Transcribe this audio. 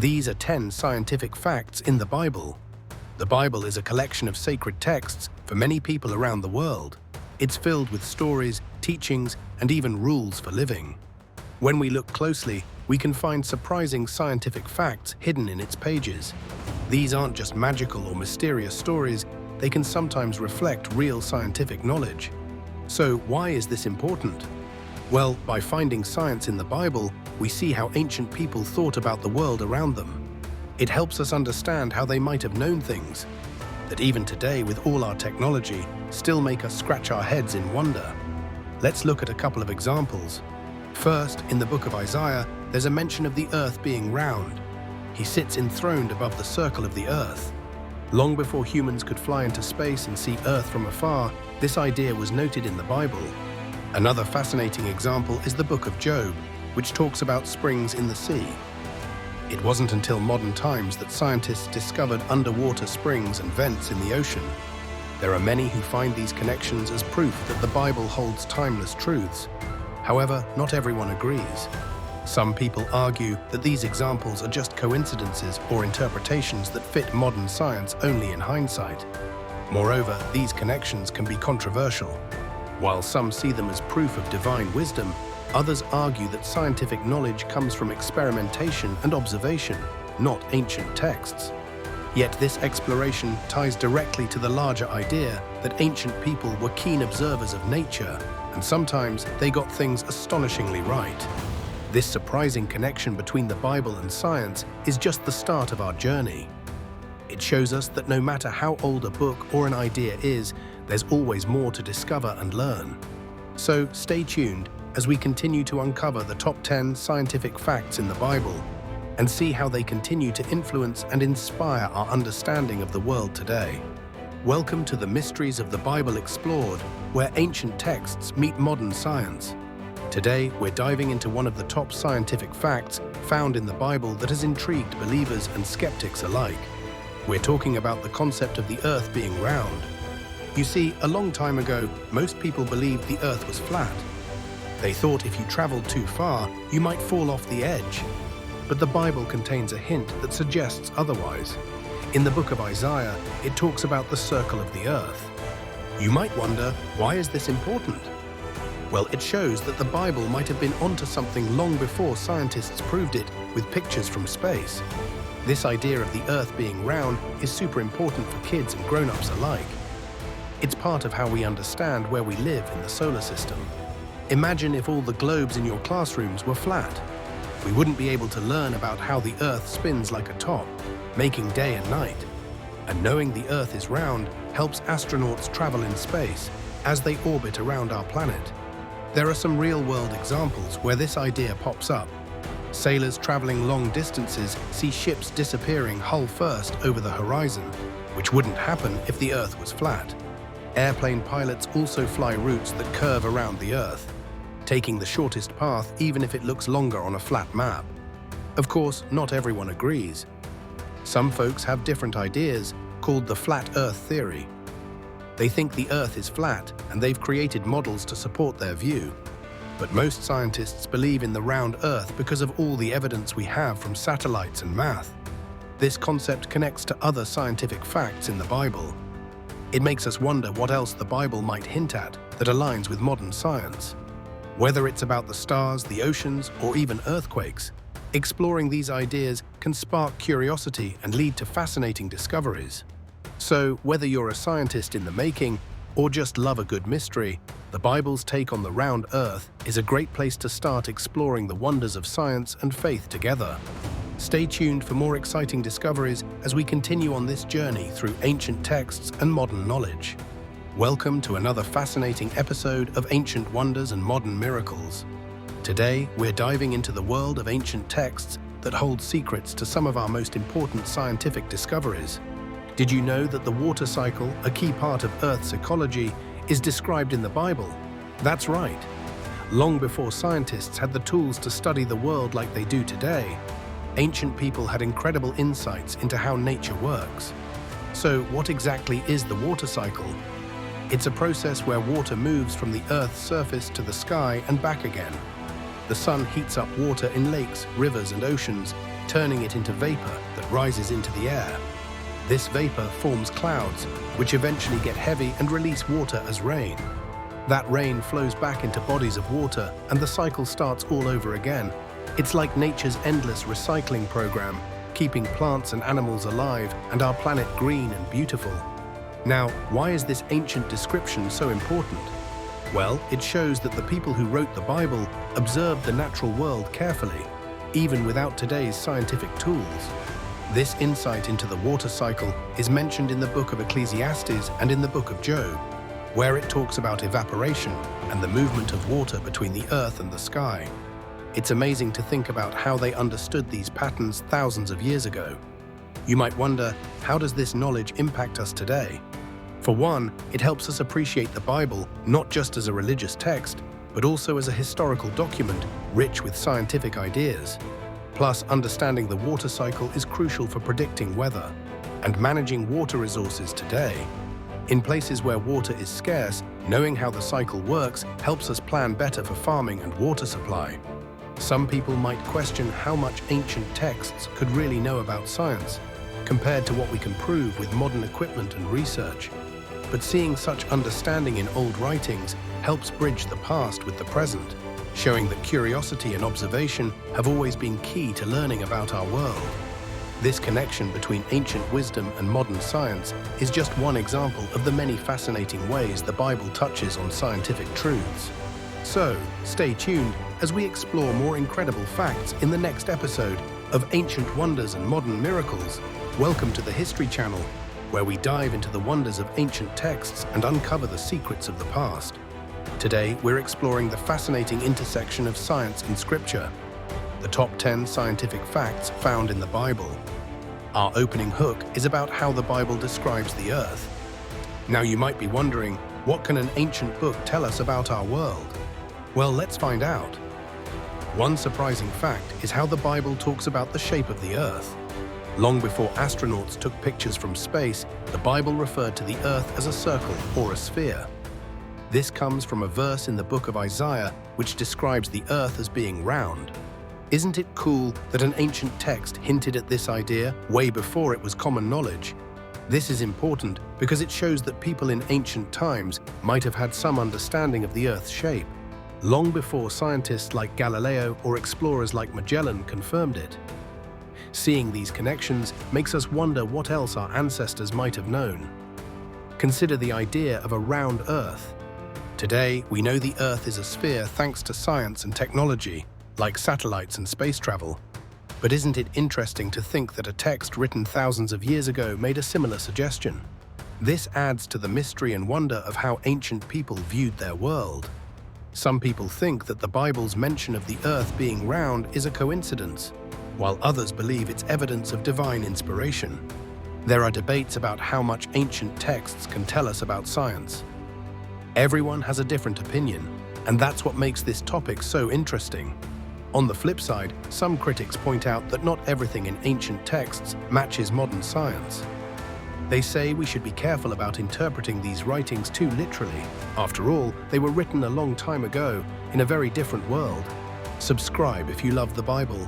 These are 10 scientific facts in the Bible. The Bible is a collection of sacred texts for many people around the world. It's filled with stories, teachings, and even rules for living. When we look closely, we can find surprising scientific facts hidden in its pages. These aren't just magical or mysterious stories, they can sometimes reflect real scientific knowledge. So why is this important? Well, by finding science in the Bible, we see how ancient people thought about the world around them. It helps us understand how they might have known things that even today, with all our technology, still make us scratch our heads in wonder. Let's look at a couple of examples. First, in the book of Isaiah, there's a mention of the earth being round. He sits enthroned above the circle of the earth. Long before humans could fly into space and see Earth from afar, this idea was noted in the Bible. Another fascinating example is the book of Job, which talks about springs in the sea. It wasn't until modern times that scientists discovered underwater springs and vents in the ocean. There are many who find these connections as proof that the Bible holds timeless truths. However, not everyone agrees. Some people argue that these examples are just coincidences or interpretations that fit modern science only in hindsight. Moreover, these connections can be controversial. While some see them as proof of divine wisdom, others argue that scientific knowledge comes from experimentation and observation, not ancient texts. Yet this exploration ties directly to the larger idea that ancient people were keen observers of nature, and sometimes they got things astonishingly right. This surprising connection between the Bible and science is just the start of our journey. It shows us that no matter how old a book or an idea is, there's always more to discover and learn. So stay tuned as we continue to uncover the top 10 scientific facts in the Bible and see how they continue to influence and inspire our understanding of the world today. Welcome to the Mysteries of the Bible Explored, where ancient texts meet modern science. Today, we're diving into one of the top scientific facts found in the Bible that has intrigued believers and skeptics alike. We're talking about the concept of the earth being round. You see, a long time ago, most people believed the earth was flat. They thought if you traveled too far, you might fall off the edge. But the Bible contains a hint that suggests otherwise. In the book of Isaiah, it talks about the circle of the earth. You might wonder, why is this important? Well, it shows that the Bible might have been onto something long before scientists proved it with pictures from space. This idea of the Earth being round is super important for kids and grown-ups alike. It's part of how we understand where we live in the solar system. Imagine if all the globes in your classrooms were flat. We wouldn't be able to learn about how the Earth spins like a top, making day and night. And knowing the Earth is round helps astronauts travel in space as they orbit around our planet. There are some real-world examples where this idea pops up. Sailors traveling long distances see ships disappearing hull first over the horizon, which wouldn't happen if the Earth was flat. Airplane pilots also fly routes that curve around the Earth, taking the shortest path even if it looks longer on a flat map. Of course, not everyone agrees. Some folks have different ideas, called the flat Earth theory. They think the Earth is flat, and they've created models to support their view. But most scientists believe in the round Earth because of all the evidence we have from satellites and math. This concept connects to other scientific facts in the Bible. It makes us wonder what else the Bible might hint at that aligns with modern science. Whether it's about the stars, the oceans, or even earthquakes, exploring these ideas can spark curiosity and lead to fascinating discoveries. So, whether you're a scientist in the making or just love a good mystery, the Bible's take on the round Earth is a great place to start exploring the wonders of science and faith together. Stay tuned for more exciting discoveries as we continue on this journey through ancient texts and modern knowledge. Welcome to another fascinating episode of Ancient Wonders and Modern Miracles. Today, we're diving into the world of ancient texts that hold secrets to some of our most important scientific discoveries. Did you know that the water cycle, a key part of Earth's ecology, is described in the Bible? That's right. Long before scientists had the tools to study the world like they do today, ancient people had incredible insights into how nature works. So, what exactly is the water cycle? It's a process where water moves from the Earth's surface to the sky and back again. The sun heats up water in lakes, rivers, and oceans, turning it into vapor that rises into the air. This vapor forms clouds, which eventually get heavy and release water as rain. That rain flows back into bodies of water, and the cycle starts all over again. It's like nature's endless recycling program, keeping plants and animals alive and our planet green and beautiful. Now, why is this ancient description so important? Well, it shows that the people who wrote the Bible observed the natural world carefully, even without today's scientific tools. This insight into the water cycle is mentioned in the book of Ecclesiastes and in the book of Job, where it talks about evaporation and the movement of water between the earth and the sky. It's amazing to think about how they understood these patterns thousands of years ago. You might wonder, how does this knowledge impact us today? For one, it helps us appreciate the Bible not just as a religious text, but also as a historical document rich with scientific ideas. Plus, understanding the water cycle is crucial for predicting weather and managing water resources today. In places where water is scarce, knowing how the cycle works helps us plan better for farming and water supply. Some people might question how much ancient texts could really know about science, compared to what we can prove with modern equipment and research. But seeing such understanding in old writings helps bridge the past with the present, showing that curiosity and observation have always been key to learning about our world. This connection between ancient wisdom and modern science is just one example of the many fascinating ways the Bible touches on scientific truths. So, stay tuned as we explore more incredible facts in the next episode of Ancient Wonders and Modern Miracles. Welcome to the History Channel, where we dive into the wonders of ancient texts and uncover the secrets of the past. Today, we're exploring the fascinating intersection of science and scripture, the top 10 scientific facts found in the Bible. Our opening hook is about how the Bible describes the earth. Now you might be wondering, what can an ancient book tell us about our world? Well, let's find out. One surprising fact is how the Bible talks about the shape of the earth. Long before astronauts took pictures from space, the Bible referred to the earth as a circle or a sphere. This comes from a verse in the book of Isaiah which describes the earth as being round. Isn't it cool that an ancient text hinted at this idea way before it was common knowledge? This is important because it shows that people in ancient times might have had some understanding of the earth's shape, long before scientists like Galileo or explorers like Magellan confirmed it. Seeing these connections makes us wonder what else our ancestors might have known. Consider the idea of a round Earth. Today, we know the Earth is a sphere thanks to science and technology, like satellites and space travel. But isn't it interesting to think that a text written thousands of years ago made a similar suggestion? This adds to the mystery and wonder of how ancient people viewed their world. Some people think that the Bible's mention of the Earth being round is a coincidence, while others believe it's evidence of divine inspiration. There are debates about how much ancient texts can tell us about science. Everyone has a different opinion, and that's what makes this topic so interesting. On the flip side, some critics point out that not everything in ancient texts matches modern science. They say we should be careful about interpreting these writings too literally. After all, they were written a long time ago in a very different world. Subscribe if you love the Bible